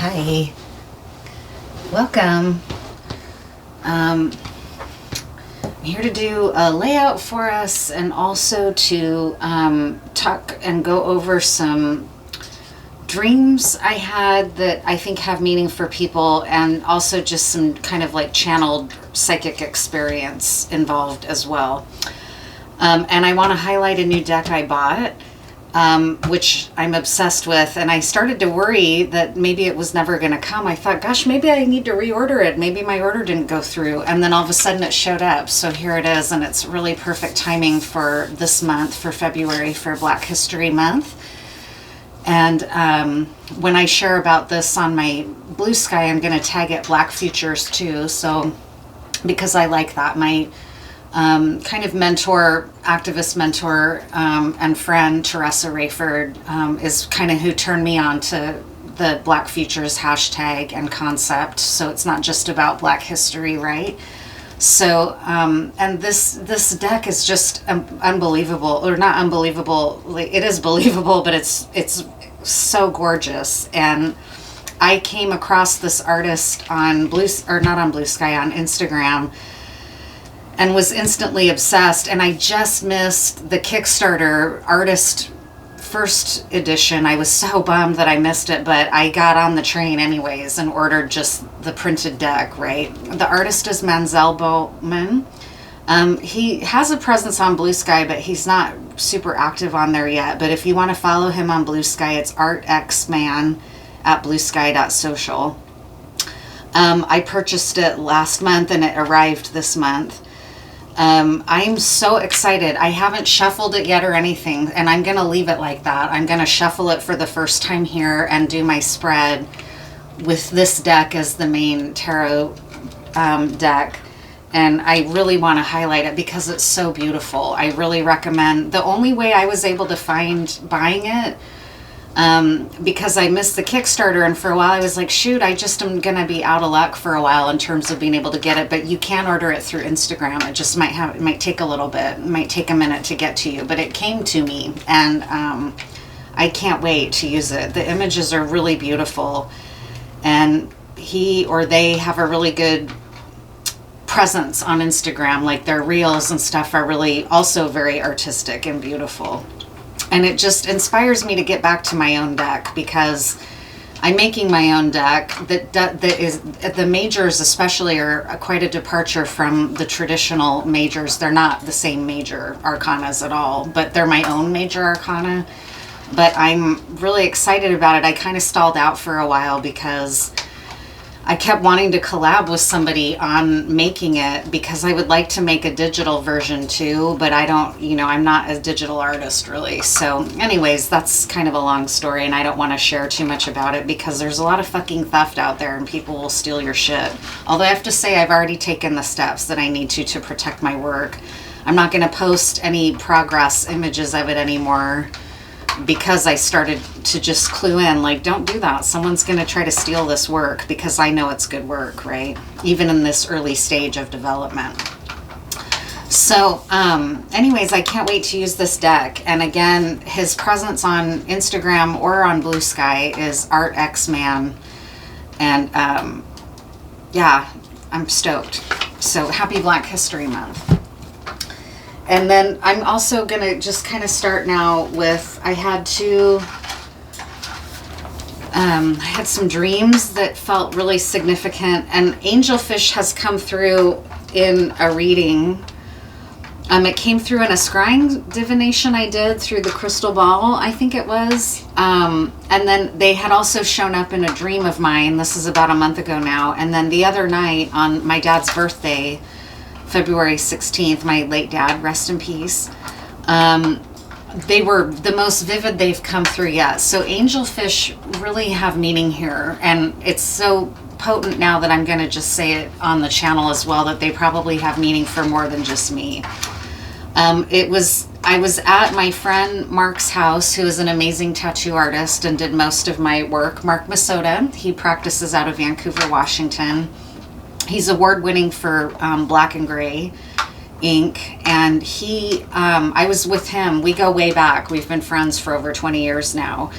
Hi. Welcome. I'm here to do a layout for us and also to talk and go over some dreams I had that I think have meaning for people, and also just some kind of like channeled psychic experience involved as well. And I want to highlight a new deck I bought, which I'm obsessed with, and I started to worry that maybe it was never going to come. I thought, gosh, maybe I need to reorder it. Maybe my order didn't go through. And then all of a sudden it showed up. So here it is, and it's really perfect timing for this month, for February, for Black History Month. And when I share about this on my Blue Sky, I'm going to tag it Black Futures too. So, because I like that. My kind of mentor, activist mentor, and friend, Teresa Rayford, is kind of who turned me on to the Black Futures hashtag and concept. So it's not just about Black history, right? So, and this deck is just unbelievable, or not unbelievable. Like, it is believable, but it's so gorgeous. And I came across this artist on on Instagram, and was instantly obsessed. And I just missed the Kickstarter artist first edition. I was so bummed that I missed it, but I got on the train anyways and ordered just the printed deck, right? The artist is Manzel Bowman. He has a presence on Blue Sky, but he's not super active on there yet. But if you want to follow him on Blue Sky, it's artxman at bluesky.social. I purchased it last month and it arrived this month. I'm so excited. I haven't shuffled it yet or anything, and I'm going to leave it like that. I'm going to shuffle it for the first time here and do my spread with this deck as the main tarot deck. And I really want to highlight it because it's so beautiful. I really recommend. The only way I was able to find buying it, because I missed the Kickstarter, and for a while I was like, shoot, I just am going to be out of luck for a while in terms of being able to get it. But you can order it through Instagram. It just it might take a little bit. It might take a minute to get to you, but it came to me, and I can't wait to use it. The images are really beautiful, and he or they have a really good presence on Instagram. Like, their reels and stuff are really also very artistic and beautiful. And it just inspires me to get back to my own deck, because I'm making my own deck that is, the majors especially are quite a departure from the traditional majors. They're not the same major arcanas at all, but they're my own major arcana. But I'm really excited about it. I kind of stalled out for a while because I kept wanting to collab with somebody on making it, because I would like to make a digital version too, but I don't, I'm not a digital artist really. So anyways, that's kind of a long story, and I don't want to share too much about it because there's a lot of fucking theft out there and people will steal your shit. Although I have to say, I've already taken the steps that I need to protect my work. I'm not going to post any progress images of it anymore, because I started to just clue in, like, don't do that. Someone's going to try to steal this work, because I know it's good work, right? Even in this early stage of development. So, anyways, I can't wait to use this deck. And again, his presence on Instagram or on Blue Sky is artxman. And, yeah, I'm stoked. So happy Black History Month. And then I'm also going to just kind of start now with, I had some dreams that felt really significant, and Angelfish has come through in a reading. It came through in a scrying divination I did through the crystal ball, I think it was. And then they had also shown up in a dream of mine. This is about a month ago now. And then the other night on my dad's birthday, February 16th, my late dad, rest in peace, they were the most vivid they've come through yet. So angelfish really have meaning here, and it's so potent now that I'm going to just say it on the channel as well, that they probably have meaning for more than just me. I was at my friend Mark's house, who is an amazing tattoo artist and did most of my work. Mark Masota, he practices out of Vancouver, Washington. He's award-winning for Black and Gray ink, and I was with him. We go way back. We've been friends for over 20 years now.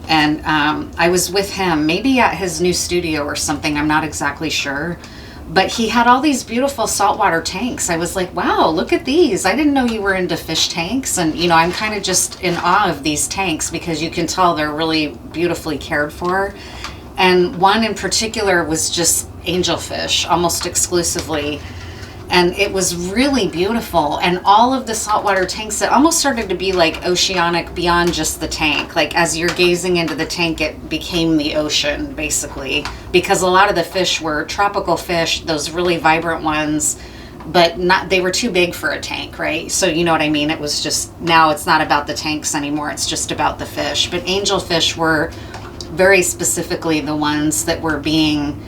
And I was with him, maybe at his new studio or something, I'm not exactly sure. But he had all these beautiful saltwater tanks. I was like, wow, look at these. I didn't know you were into fish tanks. And, you know, I'm kind of just in awe of these tanks because you can tell they're really beautifully cared for. And one in particular was just angelfish, almost exclusively. And it was really beautiful. And all of the saltwater tanks, it almost started to be like oceanic beyond just the tank. Like as you're gazing into the tank, it became the ocean, basically. Because a lot of the fish were tropical fish, those really vibrant ones, but not, they were too big for a tank, right? So you know what I mean? It was just, now it's not about the tanks anymore, it's just about the fish. But angelfish were very specifically the ones that were being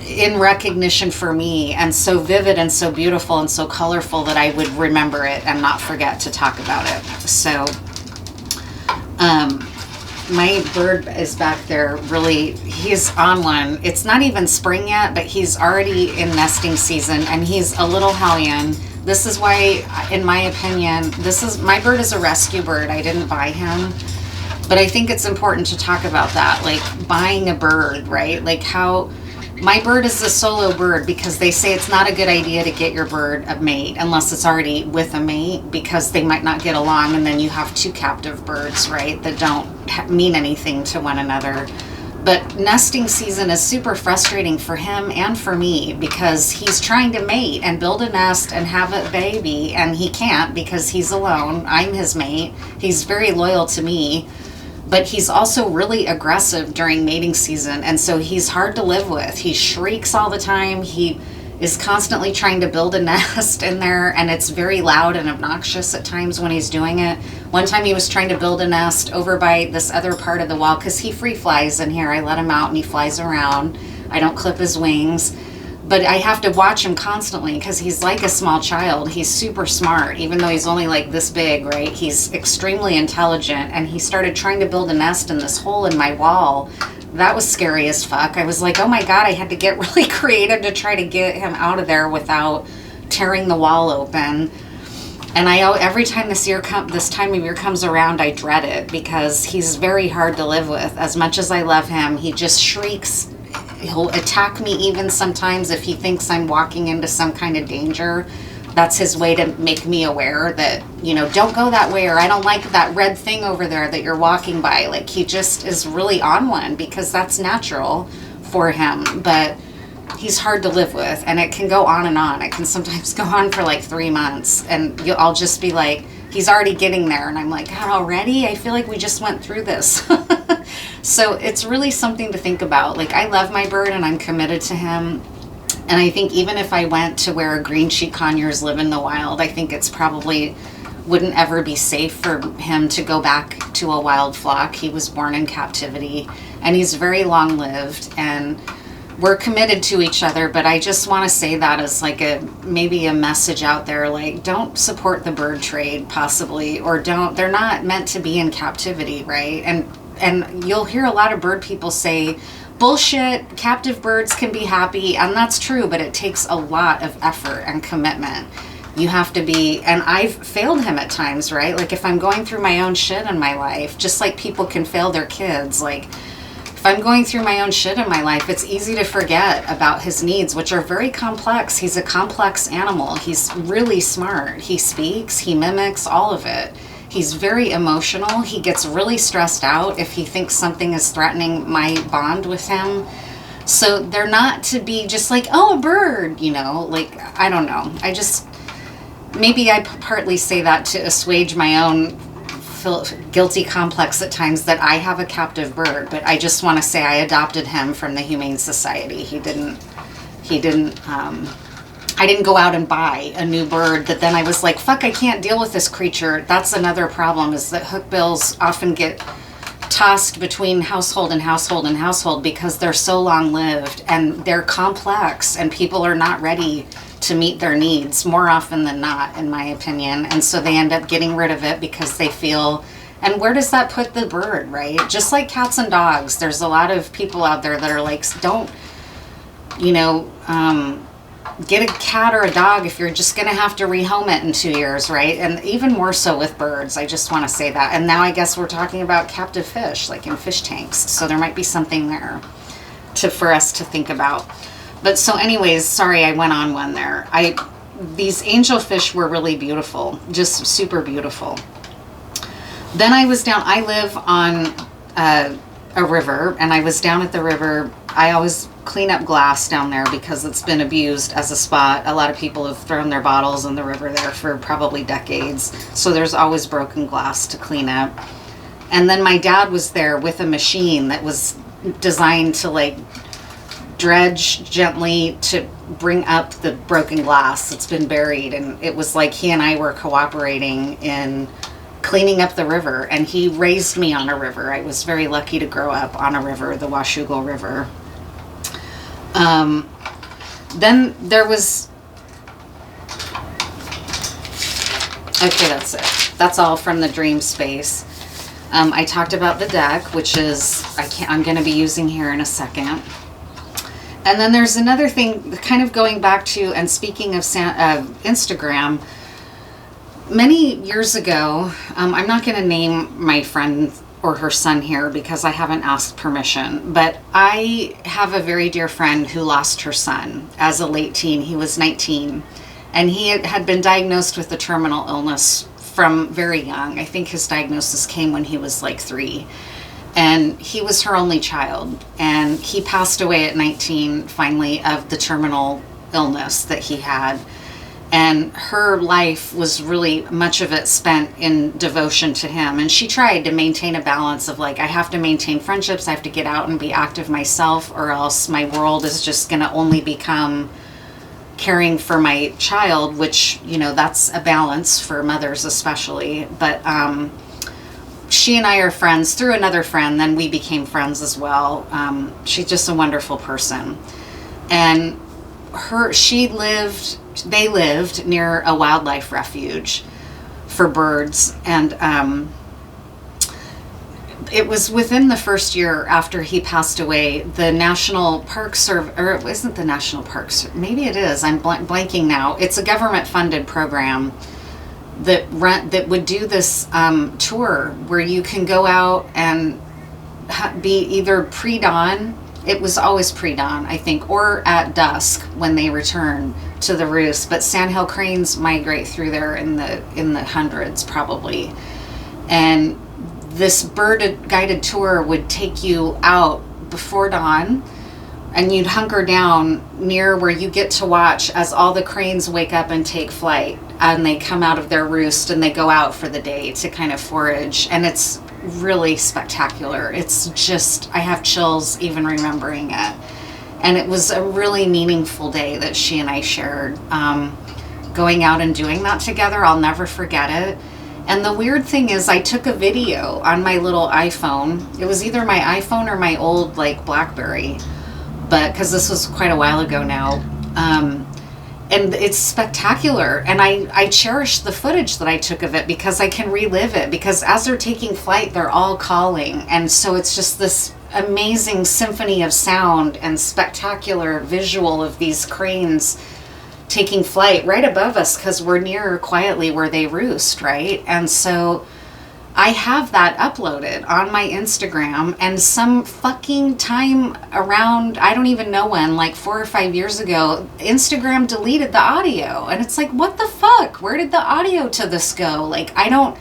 in recognition for me, and so vivid and so beautiful and so colorful that I would remember it and not forget to talk about it. So my bird is back there, really, he's on one. It's not even spring yet, but he's already in nesting season, and he's a little hellion. This is why, in my opinion, my bird is a rescue bird. I didn't buy him. But I think it's important to talk about that, like buying a bird, right? Like how my bird is a solo bird, because they say it's not a good idea to get your bird a mate unless it's already with a mate, because they might not get along, and then you have two captive birds, right, that don't mean anything to one another. But nesting season is super frustrating for him and for me, because he's trying to mate and build a nest and have a baby, and he can't because he's alone. I'm his mate. He's very loyal to me. But he's also really aggressive during mating season, and so he's hard to live with. He shrieks all the time. He is constantly trying to build a nest in there, and it's very loud and obnoxious at times when he's doing it. One time he was trying to build a nest over by this other part of the wall, because he free flies in here. I let him out and he flies around. I don't clip his wings. But I have to watch him constantly because he's like a small child. He's super smart, even though he's only like this big, right? He's extremely intelligent, and he started trying to build a nest in this hole in my wall. That was scary as fuck. I was like, oh my God, I had to get really creative to try to get him out of there without tearing the wall open. And every time this time of year comes around, I dread it, because he's very hard to live with. As much as I love him, he just shrieks. He'll attack me even sometimes if he thinks I'm walking into some kind of danger. That's his way to make me aware that, you know, don't go that way, or I don't like that red thing over there that you're walking by. Like, he just is really on one, because that's natural for him. But he's hard to live with, and it can go on and on. It can sometimes go on for like 3 months, and I'll just be like, he's already getting there, and I'm like, God, already? I feel like we just went through this. So it's really something to think about. Like, I love my bird and I'm committed to him. And I think even if I went to where green cheek conures live in the wild, I think it's probably wouldn't ever be safe for him to go back to a wild flock. He was born in captivity, and he's very long lived, and we're committed to each other. But I just want to say that as like maybe a message out there, like, don't support the bird trade possibly, or they're not meant to be in captivity, right? And you'll hear a lot of bird people say, bullshit, captive birds can be happy, and that's true, but it takes a lot of effort and commitment. You have to be, and I've failed him at times, right? Like, if I'm going through my own shit in my life, just like people can fail their kids, like, if I'm going through my own shit in my life, it's easy to forget about his needs, which are very complex. He's a complex animal. He's really smart. He speaks, he mimics, all of it. He's very emotional. He gets really stressed out if he thinks something is threatening my bond with him. So they're not to be just like, oh, a bird, you know, like, I don't know. Maybe I partly say that to assuage my own guilty complex at times that I have a captive bird, but I just want to say I adopted him from the Humane Society. I didn't go out and buy a new bird that then I was like, fuck, I can't deal with this creature. That's another problem, is that hookbills often get tossed between household and household and household because they're so long-lived and they're complex, and people are not ready to meet their needs more often than not, in my opinion. And so they end up getting rid of it because they feel, and where does that put the bird, right? Just like cats and dogs, there's a lot of people out there that are like, don't, you know, get a cat or a dog if you're just going to have to rehome it in 2 years, right? And even more so with birds. I just want to say that. And now I guess we're talking about captive fish, like in fish tanks. So there might be something there for us to think about. But so anyways, sorry I went on one there. These angelfish were really beautiful, just super beautiful. Then I live on a river, and I was down at the river. I always clean up glass down there because it's been abused as a spot. A lot of people have thrown their bottles in the river there for probably decades. So there's always broken glass to clean up. And then my dad was there with a machine that was designed to like dredge gently to bring up the broken glass that's been buried. And it was like he and I were cooperating in cleaning up the river, and he raised me on a river. I was very lucky to grow up on a river, the Washougal River. Then there was, okay, that's it. That's all from the dream space. I talked about the deck, which is, I'm going to be using here in a second. And then there's another thing kind of going back to, and speaking of Instagram, many years ago, I'm not going to name my friend or her son here because I haven't asked permission, but I have a very dear friend who lost her son as a late teen. He was 19, and he had been diagnosed with a terminal illness from very young. I think his diagnosis came when he was like 3, and he was her only child, and he passed away at 19 finally of the terminal illness that he had. And her life was really, much of it spent in devotion to him. And she tried to maintain a balance of like, I have to maintain friendships, I have to get out and be active myself, or else my world is just going to only become caring for my child, which, you know, that's a balance for mothers especially. But she and I are friends through another friend, then we became friends as well. She's just a wonderful person. And they lived near a wildlife refuge for birds, and it was within the first year after he passed away, the National Park Service, or it isn't the National Parks, maybe it is, I'm blanking now. It's a government funded program that would do this tour where you can go out and be either pre-dawn, it was always pre-dawn, I think, or at dusk when they return to the roost. But sandhill cranes migrate through there in the hundreds probably. And this bird guided tour would take you out before dawn, and you'd hunker down near where you get to watch as all the cranes wake up and take flight, and they come out of their roost and they go out for the day to kind of forage. And it's really spectacular. It's just, I have chills even remembering it. And it was a really meaningful day that she and I shared, going out and doing that together. I'll never forget it. And the weird thing is, I took a video on my little iPhone. It was either my iPhone or my old like BlackBerry, but because this was quite a while ago now. And it's spectacular. And I cherish the footage that I took of it because I can relive it, because as they're taking flight, they're all calling. And so it's just this amazing symphony of sound and spectacular visual of these cranes taking flight right above us, because we're near quietly where they roost, right? And so I have that uploaded on my Instagram, and some fucking time around, I don't even know when, like 4 or 5 years ago, Instagram deleted the audio. And it's like, what the fuck? Where did the audio to this go? Like, I don't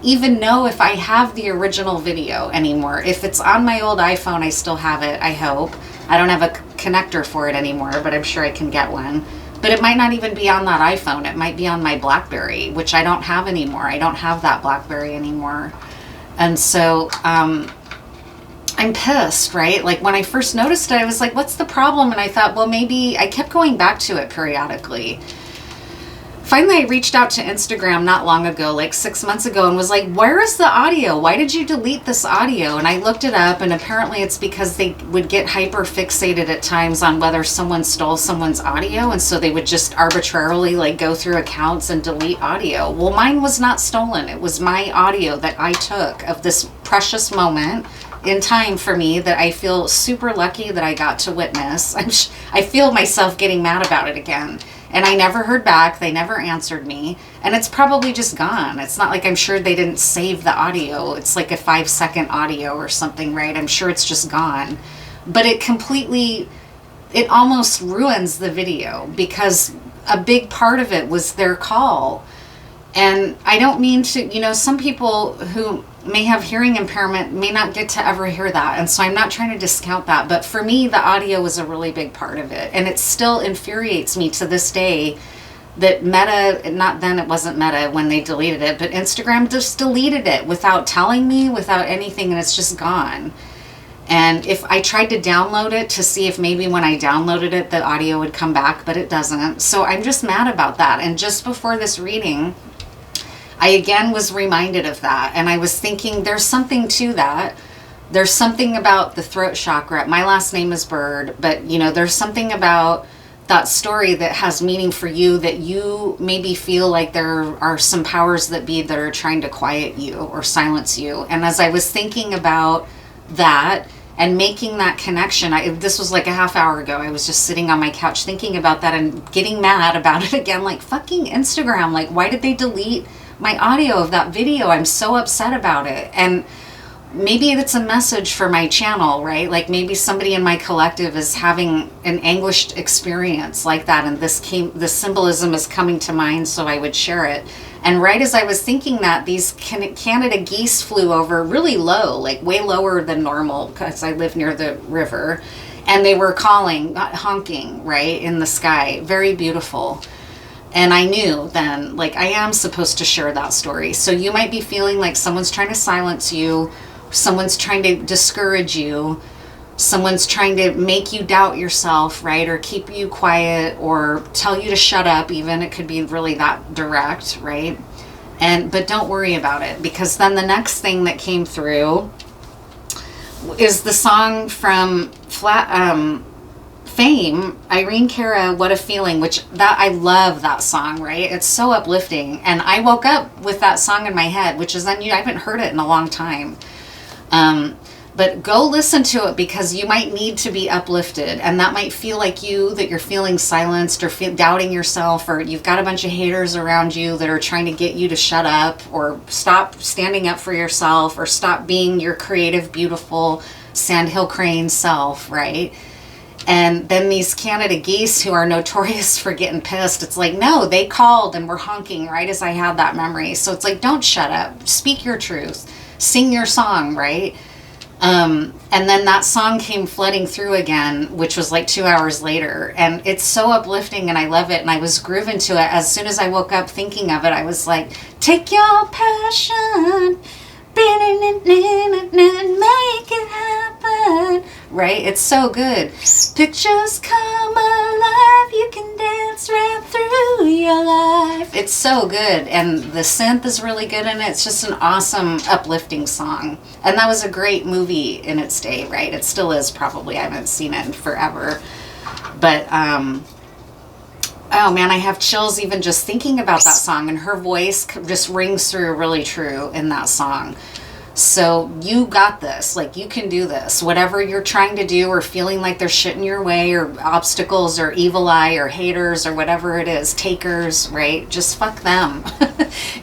even know if I have the original video anymore. If it's on my old iPhone, I still have it, I hope. I don't have a connector for it anymore, but I'm sure I can get one. But it might not even be on that iPhone. It might be on my BlackBerry, which I don't have anymore. I don't have that BlackBerry anymore. And so I'm pissed, right? Like when I first noticed it, I was like, what's the problem? And I thought, well, maybe I kept going back to it periodically. Finally, I reached out to Instagram not long ago, like 6 months ago, and was like, where is the audio? Why did you delete this audio? And I looked it up, and apparently it's because they would get hyper fixated at times on whether someone stole someone's audio, and so they would just arbitrarily like go through accounts and delete audio. Well, mine was not stolen. It was my audio that I took of this precious moment in time for me that I feel super lucky that I got to witness. I feel myself getting mad about it again. And I never heard back. They never answered me. And it's probably just gone. It's not like I'm sure they didn't save the audio. It's like a 5-second audio or something, right? I'm sure it's just gone. But it almost ruins the video because a big part of it was their call. And I don't mean to, some people who may have hearing impairment may not get to ever hear that. And so I'm not trying to discount that. But for me, the audio was a really big part of it. And it still infuriates me to this day that Meta, not then it wasn't Meta when they deleted it, but Instagram just deleted it without telling me, without anything, and it's just gone. And if I tried to download it to see if maybe when I downloaded it, the audio would come back, but it doesn't. So I'm just mad about that. And just before this reading, I again was reminded of that. And I was thinking there's something to that. There's something about the throat chakra. My last name is Bird, but there's something about that story that has meaning for you, that you maybe feel like there are some powers that be that are trying to quiet you or silence you. And as I was thinking about that and making that connection, this was like a half hour ago, I was just sitting on my couch thinking about that and getting mad about it again, like fucking Instagram, like why did they delete my audio of that video? I'm so upset about it. And maybe it's a message for my channel, right? Like maybe somebody in my collective is having an anguished experience like that, and this symbolism is coming to mind, so I would share it. And right as I was thinking that, these Canada geese flew over really low, like way lower than normal, because I live near the river, and they were calling, honking, right, in the sky. Very beautiful. And I knew then, like, I am supposed to share that story. So you might be feeling like someone's trying to silence you, someone's trying to discourage you, someone's trying to make you doubt yourself, right? Or keep you quiet or tell you to shut up even. It could be really that direct, right? But don't worry about it, because then the next thing that came through is the song from Fame, Irene Cara, What a Feeling, I love that song, right? It's so uplifting. And I woke up with that song in my head, which is unusual. I haven't heard it in a long time. But go listen to it, because you might need to be uplifted, and that might feel like that you're feeling silenced or doubting yourself, or you've got a bunch of haters around you that are trying to get you to shut up or stop standing up for yourself or stop being your creative, beautiful sandhill crane self, right? And then these Canada geese who are notorious for getting pissed, it's like, no, they called and were honking right as I had that memory. So it's like, don't shut up, speak your truth, sing your song, right? And then that song came flooding through again, which was like 2 hours later. And it's so uplifting and I love it. And I was grooving to it. As soon as I woke up thinking of it, I was like, take your passion, make it happen. Right? It's so good. Pictures come alive. You can dance right through your life. It's so good. And the synth is really good in it. It's just an awesome, uplifting song. And that was a great movie in its day, right? It still is, probably. I haven't seen it in forever. But, oh man, I have chills even just thinking about that song. And her voice just rings through really true in that song. So you got this, like you can do this, whatever you're trying to do or feeling like there's shit in your way or obstacles or evil eye or haters or whatever it is, takers, right? Just fuck them.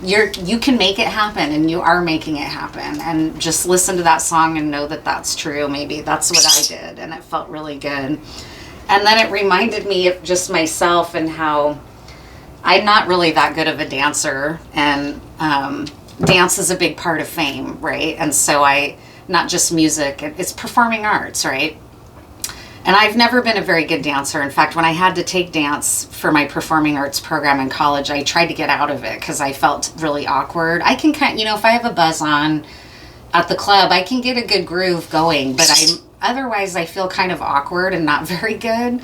You can make it happen, and you are making it happen. And just listen to that song and know that that's true. Maybe that's what I did, and it felt really good. And then it reminded me of just myself and how I'm not really that good of a dancer, and dance is a big part of Fame, right? And so not just music, it's performing arts, right? And I've never been a very good dancer. In fact, when I had to take dance for my performing arts program in college, I tried to get out of it because I felt really awkward. I can if I have a buzz on at the club, I can get a good groove going, but otherwise I feel kind of awkward and not very good.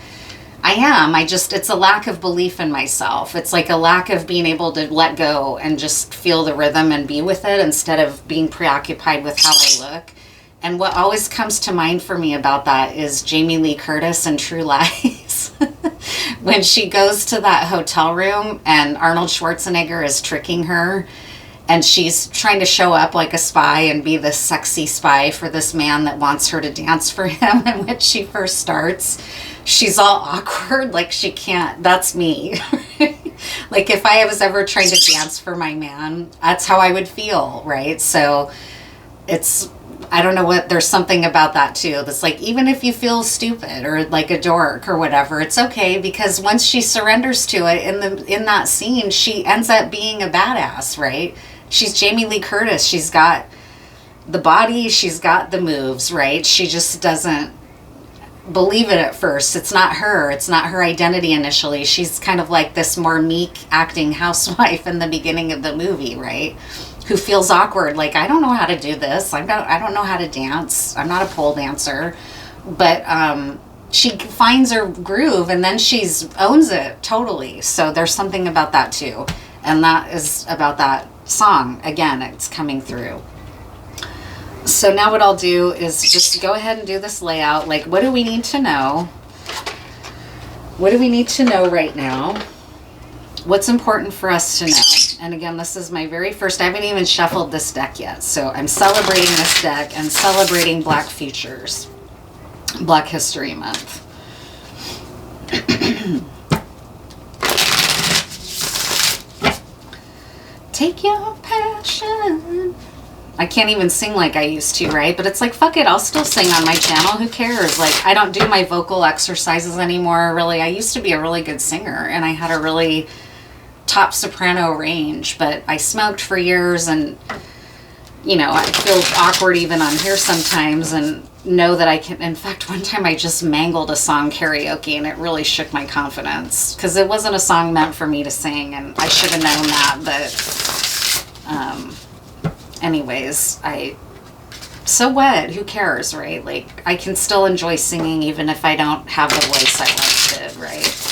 It's a lack of belief in myself. It's like a lack of being able to let go and just feel the rhythm and be with it instead of being preoccupied with how I look. And what always comes to mind for me about that is Jamie Lee Curtis in True Lies. When she goes to that hotel room and Arnold Schwarzenegger is tricking her, And she's trying to show up like a spy and be this sexy spy for this man that wants her to dance for him. And when she first starts, she's all awkward, like she can't. That's me. Like if I was ever trying to dance for my man, that's how I would feel, right? So it's, I don't know what, there's something about that too. That's like, even if you feel stupid or like a dork or whatever, it's okay, because once she surrenders to it in that scene, she ends up being a badass, right? She's Jamie Lee Curtis. She's got the body, she's got the moves, right? She just doesn't believe it at first. It's not her. It's not her identity initially. She's kind of like this more meek acting housewife in the beginning of the movie, right? Who feels awkward, like, I don't know how to do this. I don't know how to dance. I'm not a pole dancer. But she finds her groove, and then she's owns it totally. So there's something about that too. And that is about that song. Again, it's coming through. So now what I'll do is just go ahead and do this layout. Like, what do we need to know? What do we need to know right now? What's important for us to know? And again, this is my very first, I haven't even shuffled this deck yet. So I'm celebrating this deck and celebrating Black Futures, Black History Month. Take your passion. I can't even sing like I used to, right? But it's like, fuck it, I'll still sing on my channel. Who cares? Like, I don't do my vocal exercises anymore, really. I used to be a really good singer, and I had a really top soprano range, but I smoked for years, and, you know, I feel awkward even on here sometimes, and know that I can. In fact, one time I just mangled a song karaoke, and it really shook my confidence, because it wasn't a song meant for me to sing, and I should have known that. But anyways, so what? Who cares, right? Like, I can still enjoy singing even if I don't have the voice I once did, right?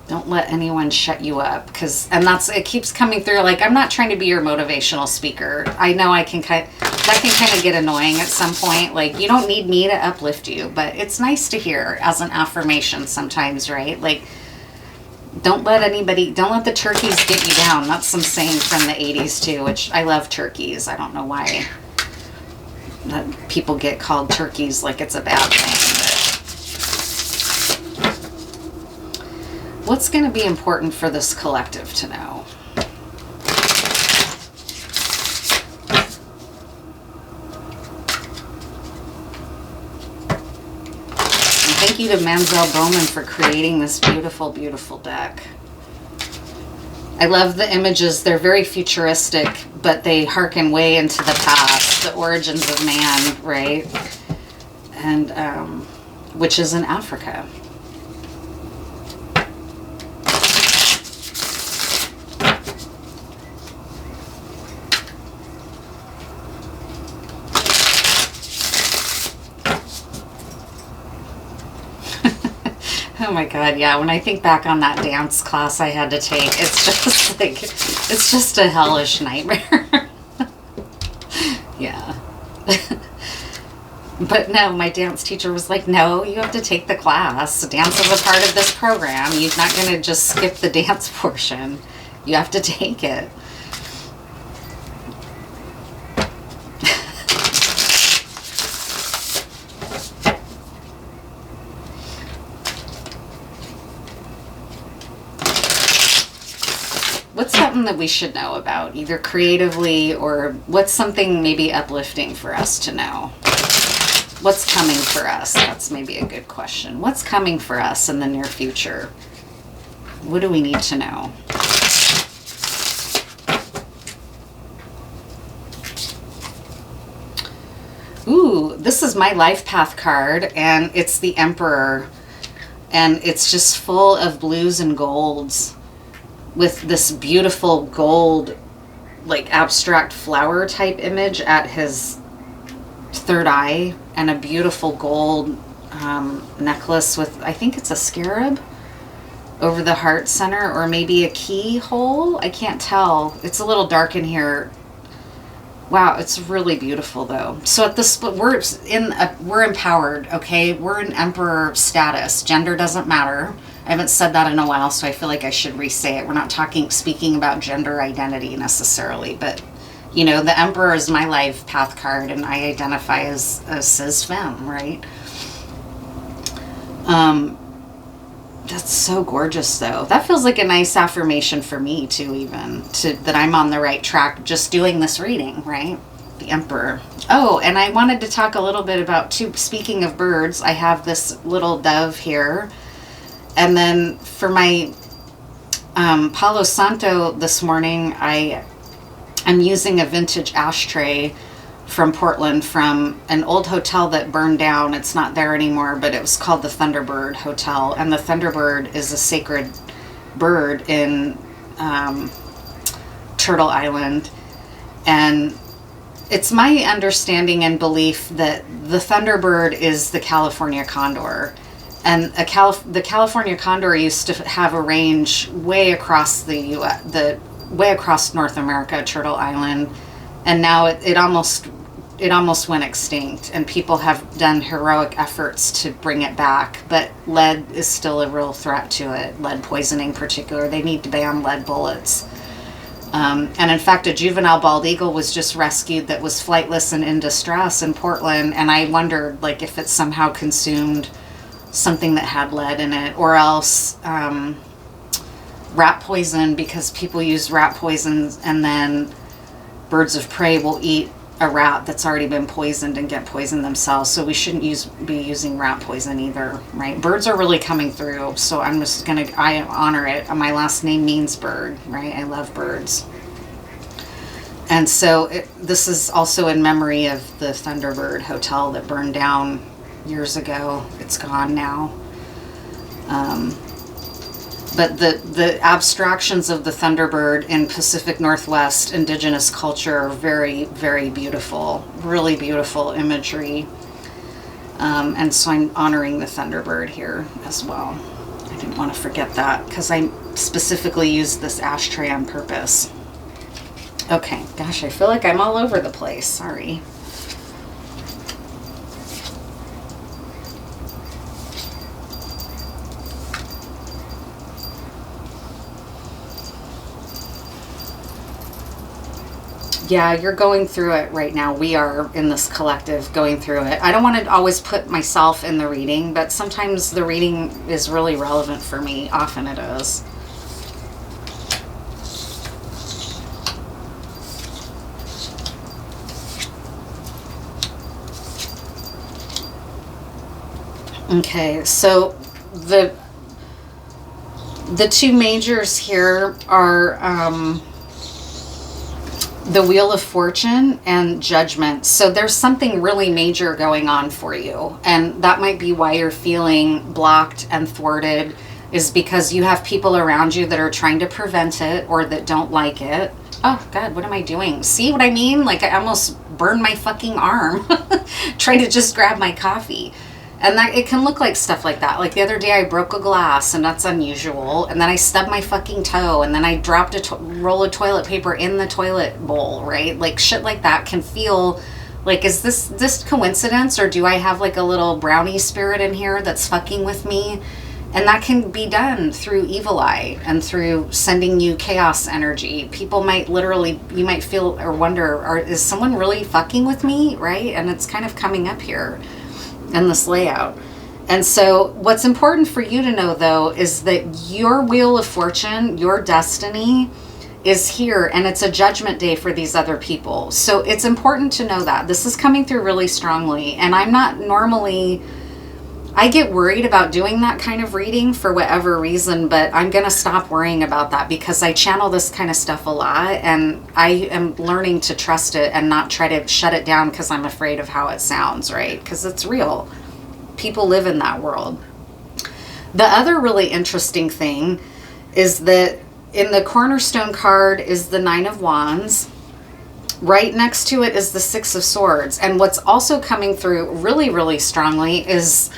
Don't let anyone shut you up, and it keeps coming through. Like, I'm not trying to be your motivational speaker. I know that can kind of get annoying at some point. Like, you don't need me to uplift you, but it's nice to hear as an affirmation sometimes, right? Like, don't let the turkeys get you down. That's some saying from the 80s too, which I love turkeys. I don't know why that people get called turkeys like it's a bad thing. But what's going to be important for this collective to know? Thank you to Mansell Bowman for creating this beautiful, beautiful deck. I love the images. They're very futuristic, but they harken way into the past, the origins of man, right? And which is in Africa. Oh my God, yeah. When I think back on that dance class I had to take, it's just like, it's just a hellish nightmare. Yeah. But no, my dance teacher was like, no, you have to take the class. Dance is a part of this program. You're not going to just skip the dance portion. You have to take it. What's something that we should know about, either creatively, or what's something maybe uplifting for us to know? What's coming for us? That's maybe a good question. What's coming for us in the near future? What do we need to know? Ooh, this is my life path card, and it's the Emperor, and it's just full of blues and golds, with this beautiful gold, like abstract flower type image at his third eye, and a beautiful gold necklace with, I think it's a scarab over the heart center, or maybe a keyhole. I can't tell. It's a little dark in here. Wow, it's really beautiful though. So at the split, we're empowered, okay? We're in Emperor status. Gender doesn't matter. I haven't said that in a while, so I feel like I should re-say it. We're not speaking about gender identity necessarily, but you know, the Emperor is my life path card, and I identify as a cis femme, right? That's so gorgeous, though. That feels like a nice affirmation for me too, even that I'm on the right track just doing this reading, right? The Emperor. Oh, and I wanted to talk a little bit about too. Speaking of birds, I have this little dove here, and then for my Palo Santo this morning, I'm using a vintage ashtray from Portland, from an old hotel that burned down. It's not there anymore, but it was called the Thunderbird Hotel, and the Thunderbird is a sacred bird in Turtle Island, and it's my understanding and belief that the Thunderbird is the California condor, and the California condor used to have a range way across the U.S., way across North America, Turtle Island, and now it almost went extinct, and people have done heroic efforts to bring it back, but lead is still a real threat to it. Lead poisoning in particular. They need to ban lead bullets. And in fact, a juvenile bald eagle was just rescued that was flightless and in distress in Portland, and I wondered like if it somehow consumed something that had lead in it, or else rat poison, because people use rat poisons, and then birds of prey will eat a rat that's already been poisoned and get poisoned themselves. So we shouldn't be using rat poison either, right? Birds are really coming through, so I honor it. My last name means bird, right? I love birds. And so this is also in memory of the Thunderbird Hotel that burned down years ago. It's gone now. But the abstractions of the Thunderbird in Pacific Northwest indigenous culture are very, very beautiful, really beautiful imagery. And so I'm honoring the Thunderbird here as well. I didn't want to forget that because I specifically used this ashtray on purpose. Okay, gosh, I feel like I'm all over the place. Sorry. Yeah, you're going through it right now. We are in this collective going through it. I don't want to always put myself in the reading, but sometimes the reading is really relevant for me. Often it is. Okay, so the two majors here are the Wheel of Fortune and Judgment. So there's something really major going on for you, and that might be why you're feeling blocked and thwarted, is because you have people around you that are trying to prevent it or that don't like it. Oh God, what am I doing? See what I mean? Like I almost burned my fucking arm trying to just grab my coffee. And that it can look like stuff like that. Like the other day I broke a glass, and that's unusual. And then I stubbed my fucking toe, and then I dropped a roll of toilet paper in the toilet bowl, right? Like shit like that can feel like, is this coincidence, or do I have like a little brownie spirit in here that's fucking with me? And that can be done through evil eye and through sending you chaos energy. People might literally, you might feel or wonder, is someone really fucking with me, right? And it's kind of coming up here in this layout. And so what's important for you to know, though, is that your Wheel of Fortune, your destiny, is here, and it's a judgment day for these other people. So it's important to know that. This is coming through really strongly, and I'm not normally, I get worried about doing that kind of reading for whatever reason, but I'm going to stop worrying about that because I channel this kind of stuff a lot, and I am learning to trust it and not try to shut it down because I'm afraid of how it sounds, right? Because it's real. People live in that world. The other really interesting thing is that in the cornerstone card is the Nine of Wands. Right next to it is the Six of Swords. And what's also coming through really, really strongly is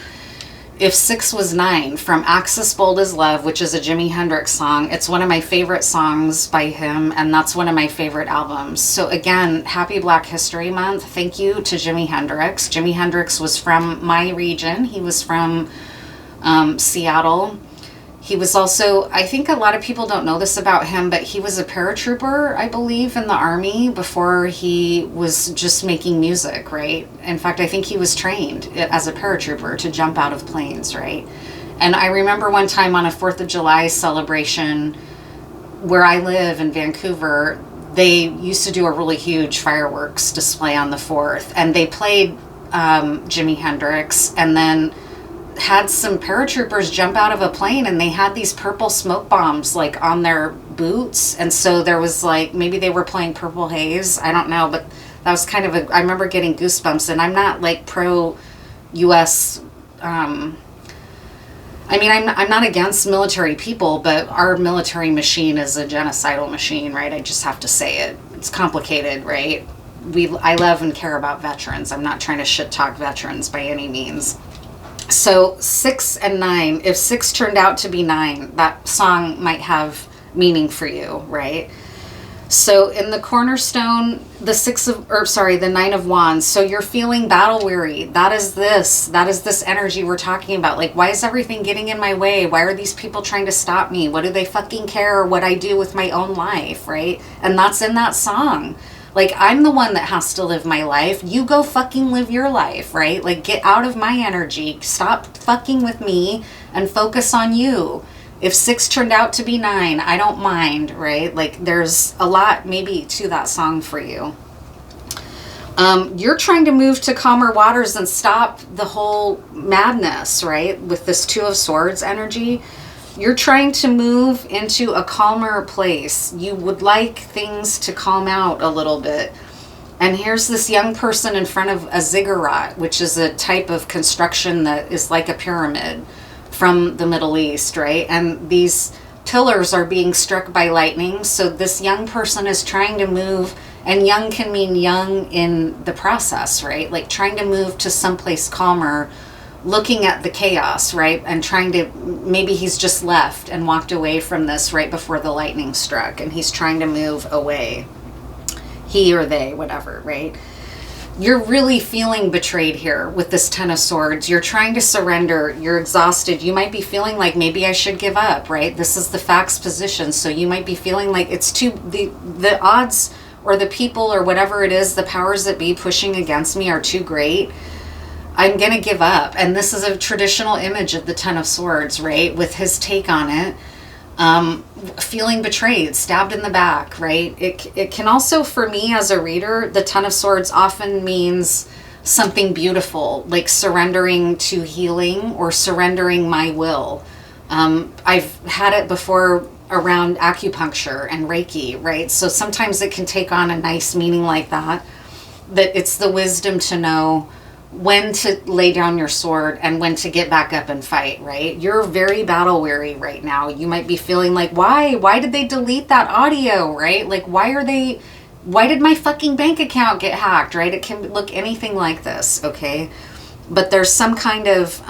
If 6 Was 9 from Axis Bold as Love, which is a Jimi Hendrix song. It's one of my favorite songs by him, and that's one of my favorite albums. So again, happy Black History Month. Thank you to Jimi Hendrix. Jimi Hendrix was from my region. He was from Seattle. He was also, I think a lot of people don't know this about him, but he was a paratrooper, I believe, in the Army before he was just making music, right? In fact, I think he was trained as a paratrooper to jump out of planes, right? And I remember one time on a 4th of July celebration where I live in Vancouver, they used to do a really huge fireworks display on the 4th, and they played Jimi Hendrix, and then had some paratroopers jump out of a plane, and they had these purple smoke bombs like on their boots, and so there was like, maybe they were playing Purple Haze, I don't know, but that was kind of I remember getting goosebumps. And I'm not like pro US, I'm not against military people, but our military machine is a genocidal machine, right? I just have to say it. It's complicated, right? I love and care about veterans. I'm not trying to shit talk veterans by any means. So 6 and 9, if 6 turned out to be 9, that song might have meaning for you, right? So in the cornerstone, the 9 of Wands. So you're feeling battle weary. That is this energy we're talking about. Like, why is everything getting in my way? Why are these people trying to stop me? What do they fucking care what I do with my own life, right? And that's in that song. Like, I'm the one that has to live my life. You go fucking live your life, right? Like, get out of my energy. Stop fucking with me and focus on you. If 6 turned out to be 9, I don't mind, right? Like, there's a lot maybe to that song for you. You're trying to move to calmer waters and stop the whole madness, right? With this 2 of Swords energy. You're trying to move into a calmer place. You would like things to calm out a little bit. And here's this young person in front of a ziggurat, which is a type of construction that is like a pyramid from the Middle East, right? And these pillars are being struck by lightning. So this young person is trying to move, and young can mean young in the process, right? Like trying to move to someplace calmer, looking at the chaos, right? And trying to, maybe he's just left and walked away from this right before the lightning struck, and he's trying to move away. He or they, whatever, right? You're really feeling betrayed here with this 10 of Swords. You're trying to surrender. You're exhausted. You might be feeling like maybe I should give up, right? This is the facts position. So you might be feeling like it's the odds or the people or whatever it is, the powers that be pushing against me are too great. I'm going to give up. And this is a traditional image of the 10 of Swords, right? With his take on it. Feeling betrayed, stabbed in the back, right? It can also, for me as a reader, the 10 of Swords often means something beautiful, like surrendering to healing or surrendering my will. I've had it before around acupuncture and Reiki, right? So sometimes it can take on a nice meaning like that it's the wisdom to know when to lay down your sword and when to get back up and fight, right? You're very battle weary right now. You might be feeling like, why did they delete that audio, right? Like, why did my fucking bank account get hacked, right? It can look anything like this, okay? But there's some kind of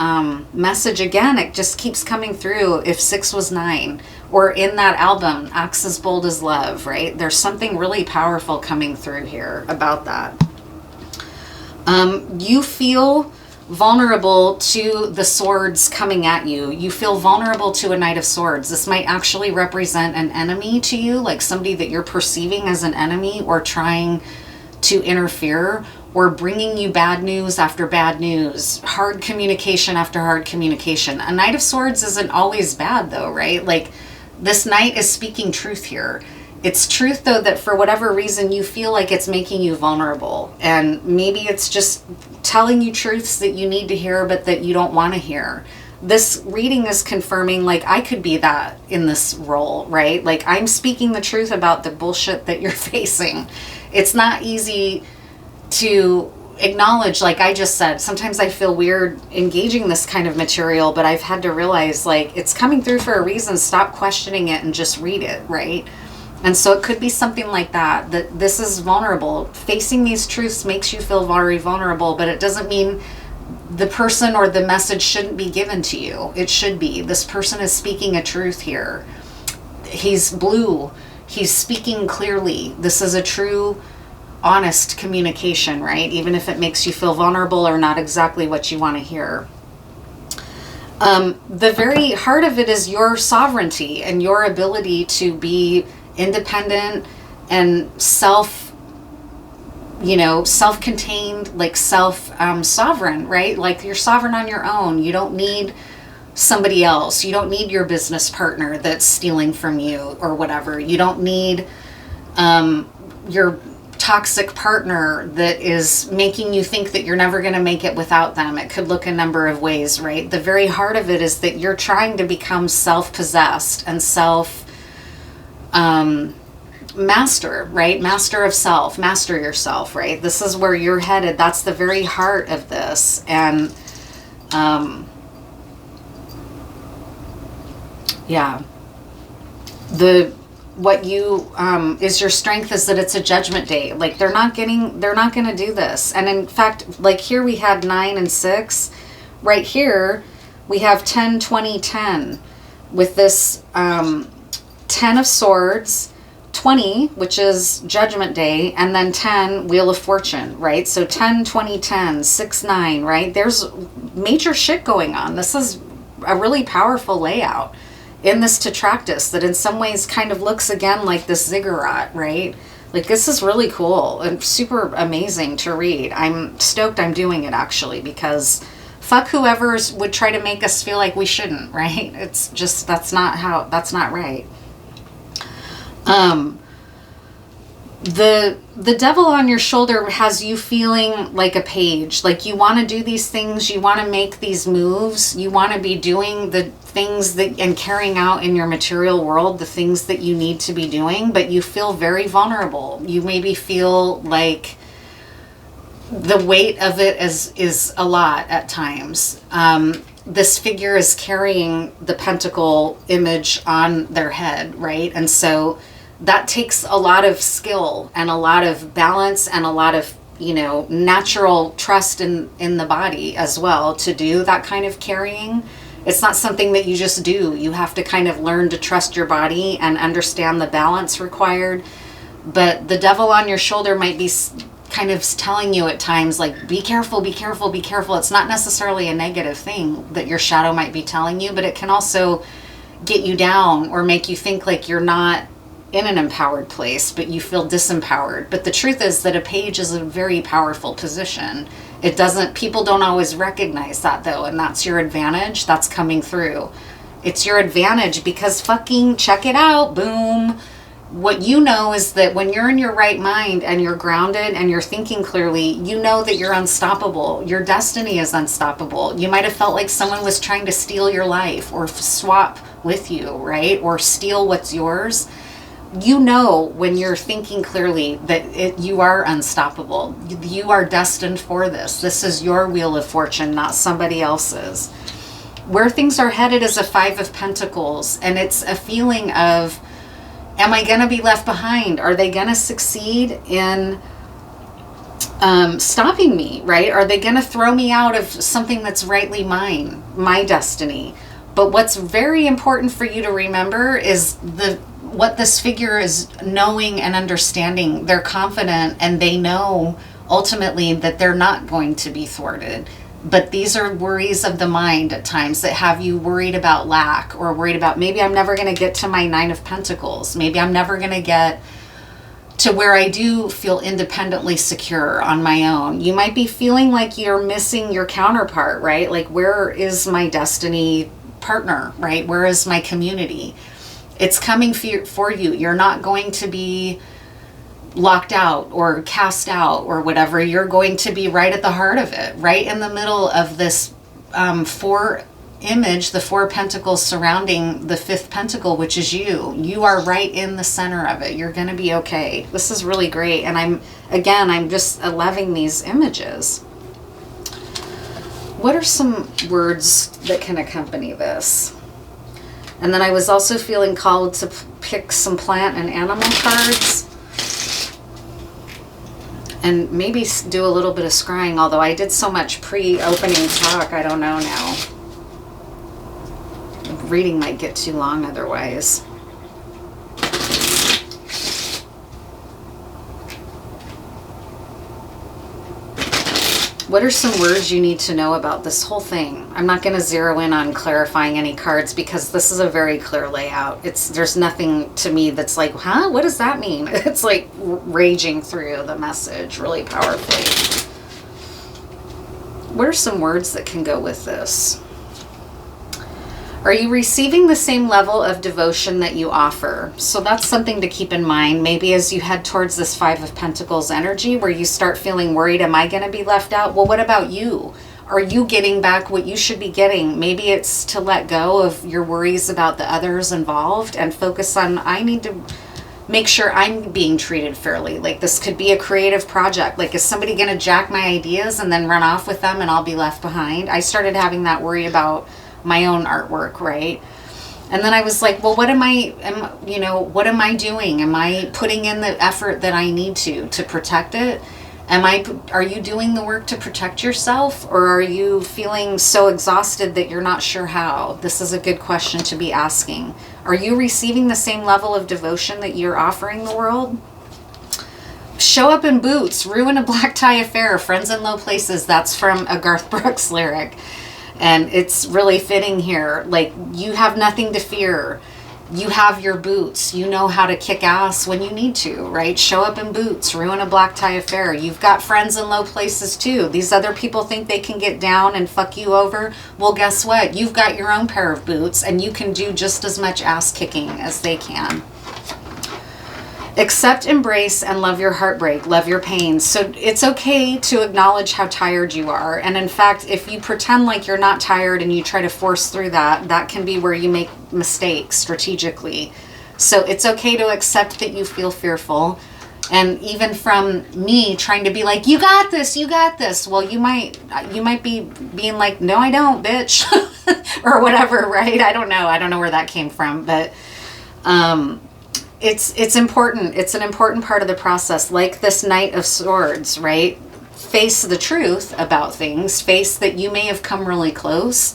message, again, it just keeps coming through. If 6 was 9, or in that album, Axe as Bold as Love, right? There's something really powerful coming through here about that. You feel vulnerable to the swords coming at you. You feel vulnerable to a Knight of Swords. This might actually represent an enemy to you, like somebody that you're perceiving as an enemy or trying to interfere or bringing you bad news after bad news, hard communication after hard communication. A Knight of Swords isn't always bad though, right? Like this Knight is speaking truth here. It's truth, though, that for whatever reason you feel like it's making you vulnerable. And maybe it's just telling you truths that you need to hear but that you don't want to hear. This reading is confirming, like, I could be that in this role, right? Like, I'm speaking the truth about the bullshit that you're facing. It's not easy to acknowledge, like I just said. Sometimes I feel weird engaging this kind of material, but I've had to realize, like, it's coming through for a reason. Stop questioning it and just read it, right? And so it could be something like that this is vulnerable. Facing these truths makes you feel very vulnerable, but it doesn't mean the person or the message shouldn't be given to you. It should be. This person is speaking a truth here. He's blue. He's speaking clearly. This is a true, honest communication, right? Even if it makes you feel vulnerable or not exactly what you want to hear. The very heart of it is your sovereignty and your ability to be independent and self-contained, like sovereign, right? Like you're sovereign on your own. You don't need somebody else. You don't need your business partner that's stealing from you or whatever. You don't need your toxic partner that is making you think that you're never going to make it without them. It could look a number of ways, right? The very heart of it is that you're trying to become self-possessed and master, right? Master of self, master yourself, right? This is where you're headed. That's the very heart of this. And what you is your strength is that it's a judgment day. Like they're not going to do this. And in fact, like here we had 9 and 6. Right here we have 10, 20, 10 with this 10 of Swords, 20, which is Judgment Day, and then 10, Wheel of Fortune, right? So 10, 20, 10, 6, 9, right? There's major shit going on. This is a really powerful layout in this Tetractys that in some ways kind of looks again like this ziggurat, right? Like this is really cool and super amazing to read. I'm stoked I'm doing it actually, because fuck whoever would try to make us feel like we shouldn't, right? It's just, that's not right. The devil on your shoulder has you feeling like a page, like you want to do these things, you want to make these moves, you want to be doing the things that and carrying out in your material world the things that you need to be doing, but you feel very vulnerable. You maybe feel like the weight of it is a lot at times. This figure is carrying the pentacle image on their head, right? And so that takes a lot of skill and a lot of balance and a lot of, natural trust in the body as well to do that kind of carrying. It's not something that you just do. You have to kind of learn to trust your body and understand the balance required. But the devil on your shoulder might be kind of telling you at times, like, be careful, be careful, be careful. It's not necessarily a negative thing that your shadow might be telling you, but it can also get you down or make you think like you're not in an empowered place, but you feel disempowered. But the truth is that a page is a very powerful position. People don't always recognize that though, and that's your advantage. That's coming through. It's your advantage because fucking check it out, boom. What you know is that when you're in your right mind and you're grounded and you're thinking clearly, you know that you're unstoppable. Your destiny is unstoppable. You might have felt like someone was trying to steal your life or swap with you, right? Or steal what's yours. You know when you're thinking clearly that you are unstoppable. You are destined for this. This is your wheel of fortune, not somebody else's. Where things are headed is a 5 of Pentacles, and it's a feeling of, am I going to be left behind? Are they going to succeed in stopping me, right? Are they going to throw me out of something that's rightly mine, my destiny? But what's very important for you to remember is what this figure is knowing and understanding. They're confident and they know ultimately that they're not going to be thwarted. But these are worries of the mind at times that have you worried about lack or worried about, maybe I'm never going to get to my 9 of Pentacles. Maybe I'm never going to get to where I do feel independently secure on my own. You might be feeling like you're missing your counterpart, right? Like, where is my destiny partner, right? Where is my community? It's coming for you. You're not going to be locked out or cast out or whatever. You're going to be right at the heart of it, right in the middle of this 4 image, the 4 pentacles surrounding the 5th pentacle, which is you. You are right in the center of it. You're going to be okay. This is really great. And I'm just loving these images. What are some words that can accompany this? And then I was also feeling called to pick some plant and animal cards. And maybe do a little bit of scrying, although I did so much pre-opening talk, I don't know now. Reading might get too long otherwise. What are some words you need to know about this whole thing? I'm not going to zero in on clarifying any cards because this is a very clear layout. There's nothing to me that's like, huh? What does that mean? It's like raging through the message really powerfully. What are some words that can go with this? Are you receiving the same level of devotion that you offer? So that's something to keep in mind. Maybe as you head towards this Five of Pentacles energy where you start feeling worried, am I going to be left out? Well, what about you? Are you getting back what you should be getting? Maybe it's to let go of your worries about the others involved and focus on, I need to make sure I'm being treated fairly. Like this could be a creative project. Like, is somebody going to jack my ideas and then run off with them and I'll be left behind? I started having that worry about my own artwork, right? And then I was like, well, what am I doing? Am I putting in the effort that I need to protect it? Are you doing the work to protect yourself, or are you feeling so exhausted that you're not sure how? This is a good question to be asking. Are you receiving the same level of devotion that you're offering the world? Show up in boots, ruin a black tie affair, friends in low places. That's from a Garth Brooks lyric. And it's really fitting here. Like, you have nothing to fear. You have your boots. You know how to kick ass when you need to, right? Show up in boots, ruin a black tie affair. You've got friends in low places too. These other people think they can get down and fuck you over. Well, guess what? You've got your own pair of boots and you can do just as much ass kicking as they can. Accept, embrace, and love your heartbreak, love your pain. So it's okay to acknowledge how tired you are. And in fact, if you pretend like you're not tired and you try to force through that, that can be where you make mistakes strategically. So it's okay to accept that you feel fearful. And even from me trying to be like, you got this, you got this. Well, you might be being like, no, I don't, bitch. Or whatever, right? I don't know where that came from. But, it's important. It's an important part of the process. Like this Knight of Swords, right? Face the truth about things. Face that you may have come really close.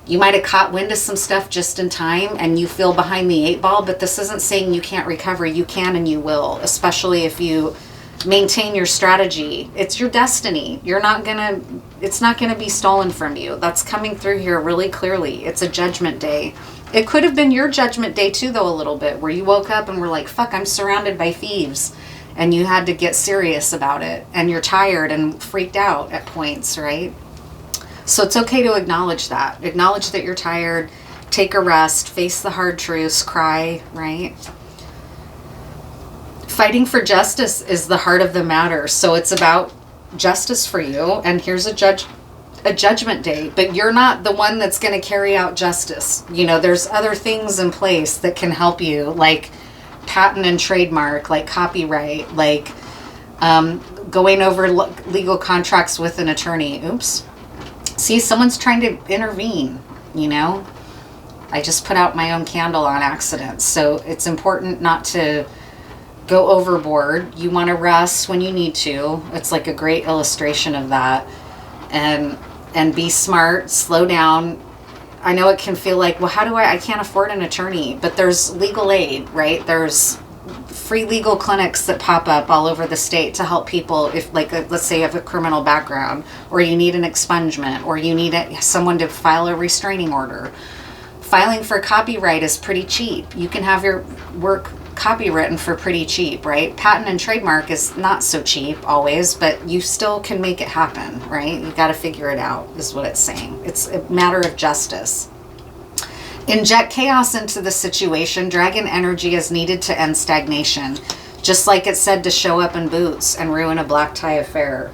You might have caught wind of some stuff just in time and you feel behind the eight ball, but this isn't saying you can't recover. You can and you will, especially if you maintain your strategy. It's your destiny. It's not gonna be stolen from you. That's coming through here really clearly. It's a judgment day. It could have been your judgment day too, though, a little bit, where you woke up and were like, fuck, I'm surrounded by thieves. And you had to get serious about it. And you're tired and freaked out at points, right? So it's okay to acknowledge that. Acknowledge that you're tired. Take a rest. Face the hard truths. Cry, right? Fighting for justice is the heart of the matter. So it's about justice for you. And here's a judgment day, but you're not the one that's going to carry out justice. You know, there's other things in place that can help you, like patent and trademark, like copyright, like going over legal contracts with an attorney. Oops. See, someone's trying to intervene, you know. I just put out my own candle on accident. So it's important not to go overboard. You want to rest when you need to. It's like a great illustration of that. And be smart, slow down. I know it can feel like, well, how do I can't afford an attorney, but there's legal aid, right? There's free legal clinics that pop up all over the state to help people if, like, let's say you have a criminal background, or you need an expungement, or you need someone to file a restraining order. Filing for copyright is pretty cheap. You can have your work copywritten for pretty cheap, right? Patent and trademark is not so cheap always, but you still can make it happen, right? You got to figure it out, is what it's saying. It's a matter of justice. Inject chaos into the situation. Dragon energy is needed to end stagnation. Just like it said to show up in boots and ruin a black tie affair.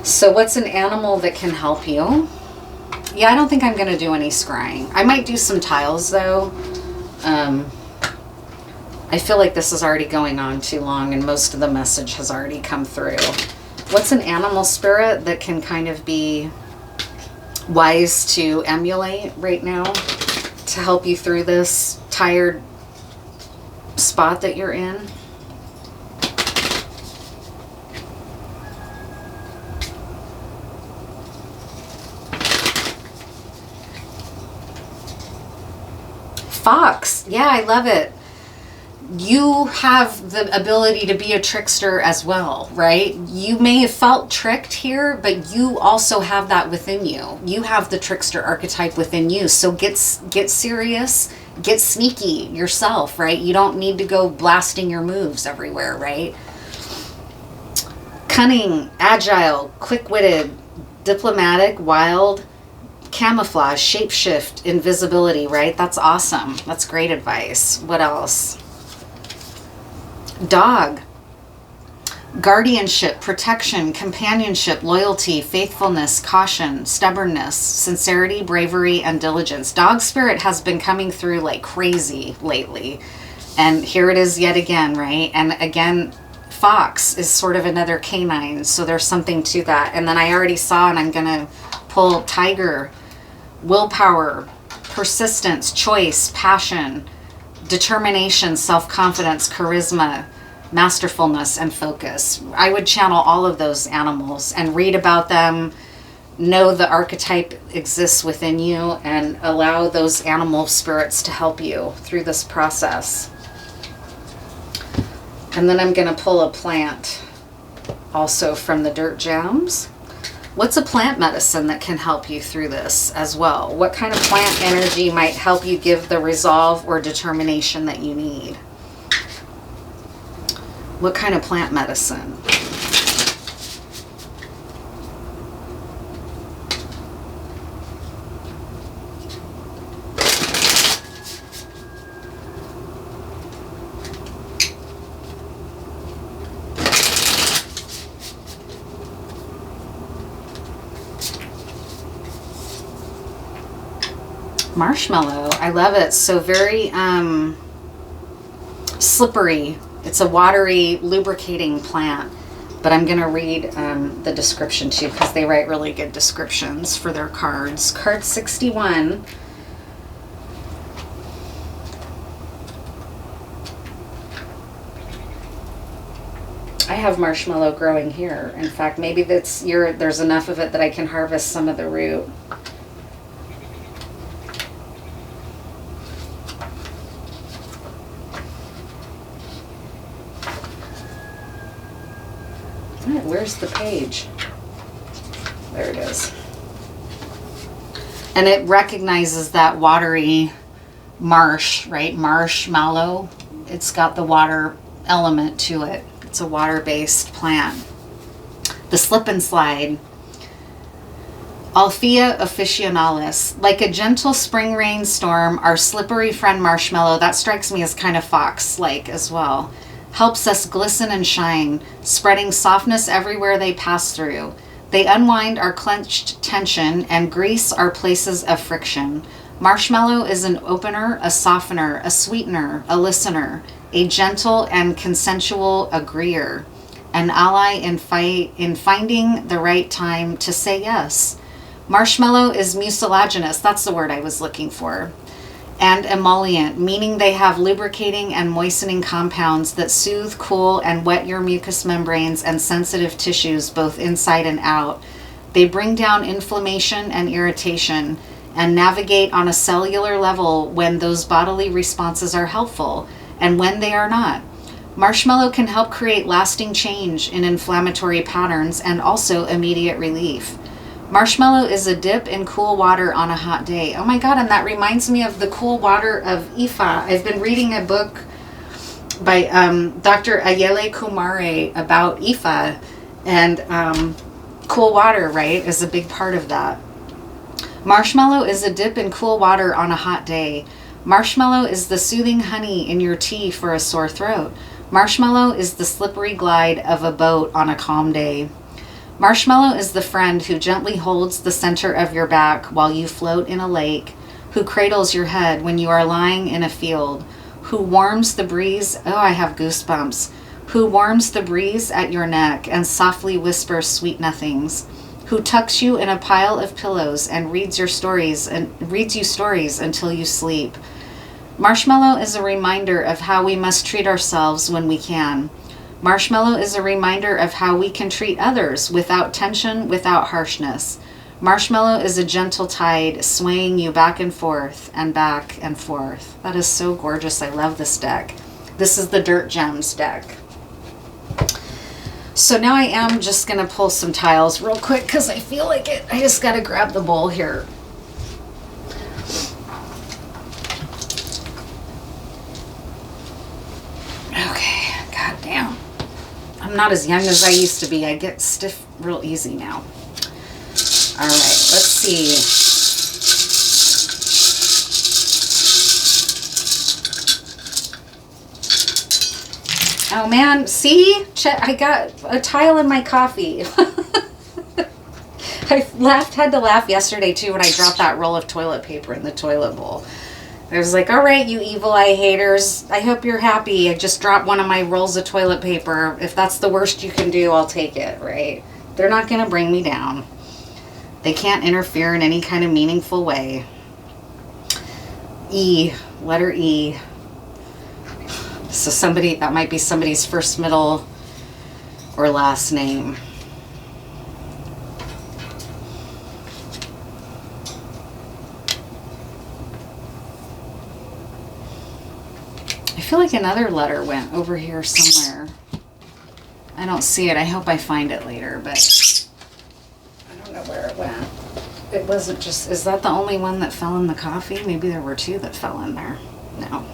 So what's an animal that can help you? Yeah, I don't think I'm going to do any scrying. I might do some tiles though. I feel like this is already going on too long and most of the message has already come through. What's an animal spirit that can kind of be wise to emulate right now to help you through this tired spot that you're in? Fox. Yeah, I love it. you have the ability to be a trickster as well, right? You may have felt tricked here, but you also have that within you. You have the trickster archetype within you. So get serious, get sneaky yourself, right? You don't need to go blasting your moves everywhere, right? Cunning, agile, quick-witted, diplomatic, wild, camouflage, shapeshift, invisibility, right? That's awesome. That's great advice. What else? Dog. Guardianship, protection, companionship, loyalty, faithfulness, caution, stubbornness, sincerity, bravery, and diligence. Dog spirit has been coming through like crazy lately. And here it is yet again, right? And again, fox is sort of another canine, so there's something to that. And then I already saw, and I'm going to pull tiger, willpower, persistence, choice, passion, determination, self-confidence, charisma, masterfulness, and focus. I would channel all of those animals and read about them, know the archetype exists within you, and allow those animal spirits to help you through this process. And then I'm going to pull a plant also from the Dirt Gems. What's a plant medicine that can help you through this as well? What kind of plant energy might help you give the resolve or determination that you need? What kind of plant medicine? Marshmallow. I love it. So very slippery. It's a watery, lubricating plant. But I'm going to read the description too, because they write really good descriptions for their cards. Card 61. I have marshmallow growing here. In fact, maybe there's enough of it that I can harvest some of the root. Where's the page? There it is. And it recognizes that watery marsh, right? Marshmallow. It's got the water element to it. It's a water-based plant. The slip and slide. Althea officinalis. Like a gentle spring rain storm, our slippery friend Marshmallow, that strikes me as kind of fox-like as well, helps us glisten and shine, spreading softness everywhere they pass through. They unwind our clenched tension and grease our places of friction. Marshmallow is an opener, a softener, a sweetener, a listener, a gentle and consensual agreeer, an ally in finding the right time to say yes. Marshmallow is mucilaginous, that's the word I was looking for, and emollient, meaning they have lubricating and moistening compounds that soothe, cool, and wet your mucous membranes and sensitive tissues both inside and out. They bring down inflammation and irritation and navigate on a cellular level when those bodily responses are helpful and when they are not. Marshmallow can help create lasting change in inflammatory patterns and also immediate relief. Marshmallow is a dip in cool water on a hot day. Oh my God, and that reminds me of the cool water of Ifa. I've been reading a book by Dr. Ayele Kumare about Ifa, and cool water, right, is a big part of that. Marshmallow is a dip in cool water on a hot day. Marshmallow is the soothing honey in your tea for a sore throat. Marshmallow is the slippery glide of a boat on a calm day. Marshmallow is the friend who gently holds the center of your back while you float in a lake, who cradles your head when you are lying in a field, who warms the breeze, oh, I have goosebumps, who warms the breeze at your neck and softly whispers sweet nothings, who tucks you in a pile of pillows and reads you stories until you sleep. Marshmallow is a reminder of how we must treat ourselves when we can. Marshmallow is a reminder of how we can treat others without tension, without harshness. Marshmallow is a gentle tide swaying you back and forth and back and forth. That is so gorgeous. I love this deck. This is the Dirt Gems deck. So now I am just going to pull some tiles real quick because I feel like it. I just got to grab the bowl here. Okay, goddamn. I'm not as young as I used to be. I get stiff real easy now. All right, let's see. Oh man, see? I got a tile in my coffee. I had to laugh yesterday too when I dropped that roll of toilet paper in the toilet bowl. I was like, all right, you evil eye haters. I hope you're happy. I just dropped one of my rolls of toilet paper. If that's the worst you can do, I'll take it, right? They're not going to bring me down. They can't interfere in any kind of meaningful way. E, letter E. So somebody, that might be somebody's first, middle, or last name. I feel like another letter went over here somewhere. I don't see it. I hope I find it later, but I don't know where it went. It wasn't just, is that the only one that fell in the coffee? Maybe there were two that fell in there. No.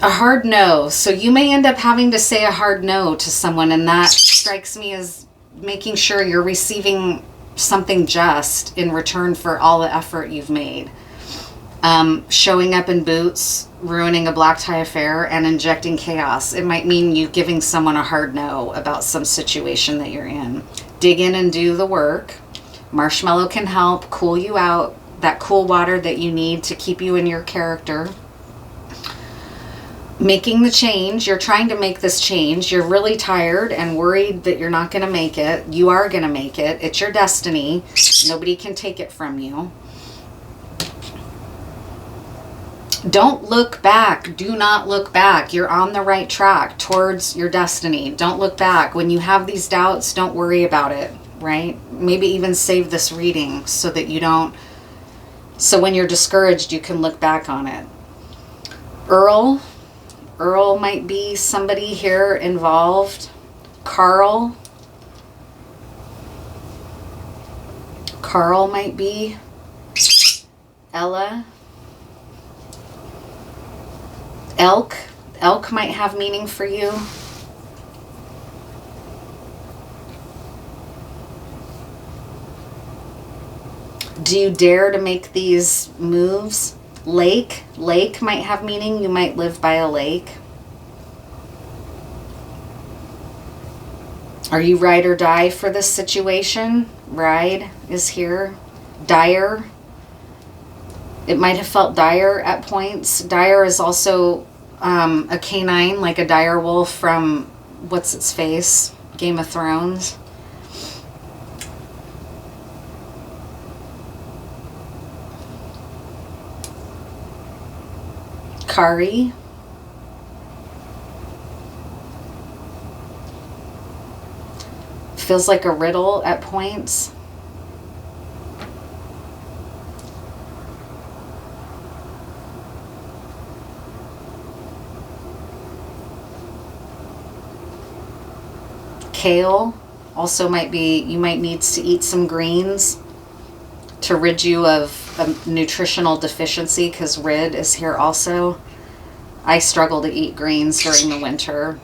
A hard no. So you may end up having to say a hard no to someone, and that strikes me as making sure you're receiving something just in return for all the effort you've made. Showing up in boots, ruining a black tie affair, and injecting chaos. It might mean you giving someone a hard no about some situation that you're in. Dig in and do the work. Marshmallow can help cool you out, that cool water that you need to keep you in your character. Making the change. You're trying to make this change. You're really tired and worried that you're not going to make it. You are going to make it. It's your destiny. Nobody can take it from you. Don't look back. Do not look back. You're on the right track towards your destiny. Don't look back. When you have these doubts, don't worry about it, right? Maybe even save this reading so that you don't, so when you're discouraged, you can look back on it. Earl might be somebody here involved. Carl might be. Ella. Elk might have meaning for you. Do you dare to make these moves? Lake might have meaning. You might live by a lake. Are you ride or die for this situation? Ride is here. Dire. It might have felt dire at points. Dire is also a canine, like a dire wolf from, what's its face? Game of Thrones. Kari. Feels like a riddle at points. Kale also might be, you might need to eat some greens to rid you of a nutritional deficiency, because rid is here also. I struggle to eat greens during the winter.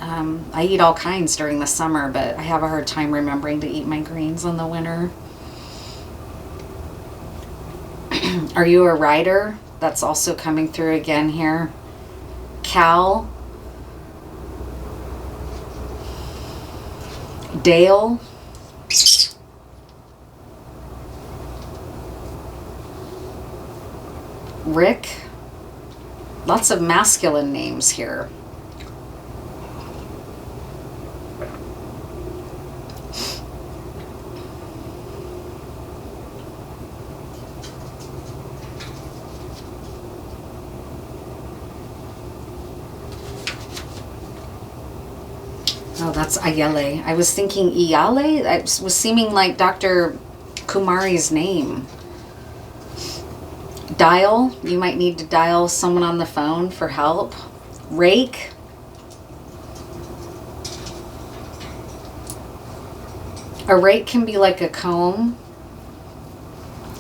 I eat all kinds during the summer, but I have a hard time remembering to eat my greens in the winter. Are you a rider? That's also coming through again here. Cal. Dale. Rick. Lots of masculine names here. Oh, that's Ayele. I was thinking Iyale. It was seeming like Dr. Kumari's name. Dial. You might need to dial someone on the phone for help. Rake. A rake can be like a comb.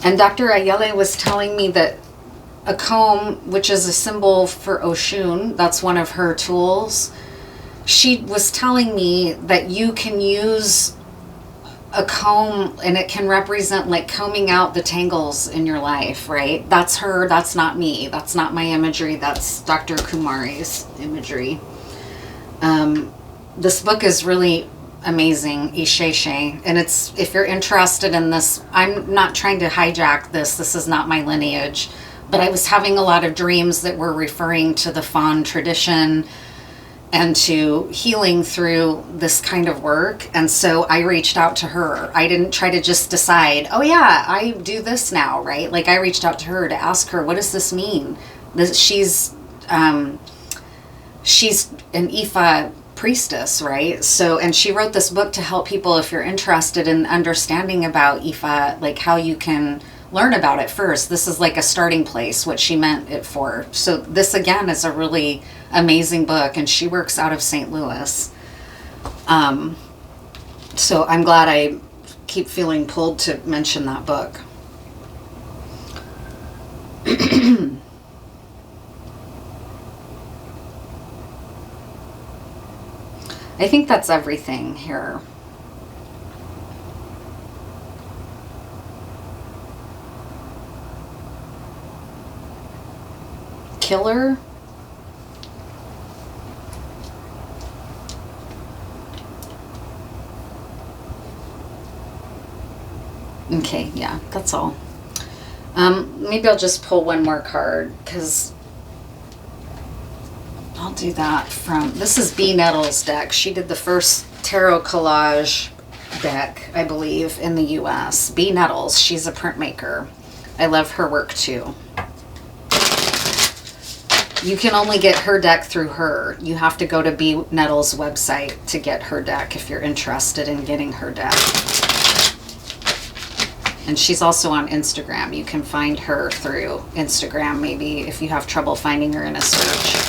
And Dr. Ayele was telling me that a comb, which is a symbol for Oshun, that's one of her tools. She was telling me that you can use a comb and it can represent like combing out the tangles in your life, right? That's her, that's not me. That's not my imagery. That's Dr. Kumari's imagery. This book is really amazing, Isheshe. And it's, if you're interested in this, I'm not trying to hijack this. This is not my lineage. But I was having a lot of dreams that were referring to the Fawn tradition and to healing through this kind of work. And so I reached out to her. I didn't try to just decide, oh yeah, I do this now, right? Like I reached out to her to ask her, what does this mean? She's an Ifa priestess, right? So, and she wrote this book to help people if you're interested in understanding about Ifa, like how you can learn about it first. This is like a starting place, what she meant it for. So this again is a really amazing book, and she works out of St. Louis. So I'm glad I keep feeling pulled to mention that book. I think that's everything here. Killer. Okay, yeah, that's all. Maybe I'll just pull one more card, because I'll do that from, this is B. Nettles' deck. She did the first tarot collage deck, I believe, in the US. B. Nettles, she's a printmaker. I love her work too. You can only get her deck through her. You have to go to B. Nettles' website to get her deck if you're interested in getting her deck. And she's also on Instagram. You can find her through Instagram, maybe, if you have trouble finding her in a search.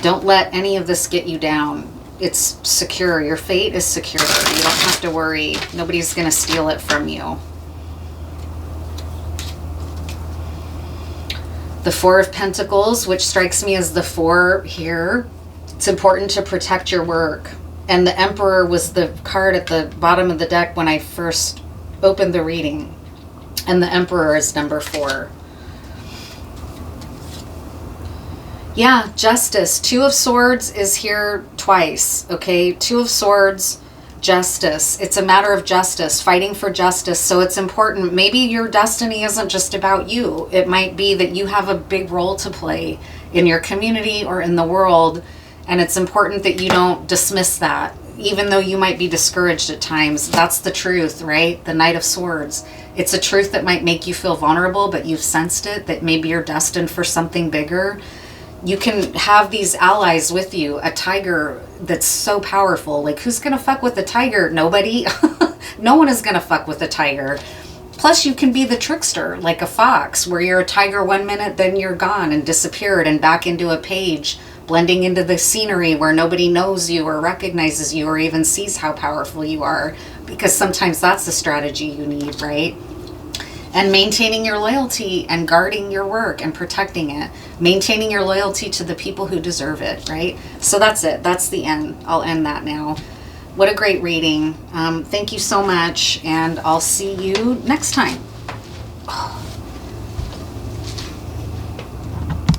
Don't let any of this get you down. It's secure. Your fate is secure. You don't have to worry. Nobody's going to steal it from you. The Four of Pentacles, which strikes me as the four here. It's important to protect your work. And the Emperor was the card at the bottom of the deck when I first opened the reading. And the Emperor is number 4. Yeah, justice. 2 of Swords is here twice, okay? 2 of Swords, justice. It's a matter of justice, fighting for justice. So it's important. Maybe your destiny isn't just about you. It might be that you have a big role to play in your community or in the world. And it's important that you don't dismiss that, even though you might be discouraged at times. That's the truth, right? The Knight of Swords. It's a truth that might make you feel vulnerable, but you've sensed it, that maybe you're destined for something bigger. You can have these allies with you. A tiger that's so powerful. Like, who's going to fuck with a tiger? Nobody. No one is going to fuck with a tiger. Plus, you can be the trickster, like a fox, where you're a tiger one minute, then you're gone and disappeared and back into a page, blending into the scenery where nobody knows you or recognizes you or even sees how powerful you are, because sometimes that's the strategy you need, right? And maintaining your loyalty and guarding your work and protecting it. Maintaining your loyalty to the people who deserve it, right? So that's it. That's the end. I'll end that now. What a great reading. Thank you so much, and I'll see you next time.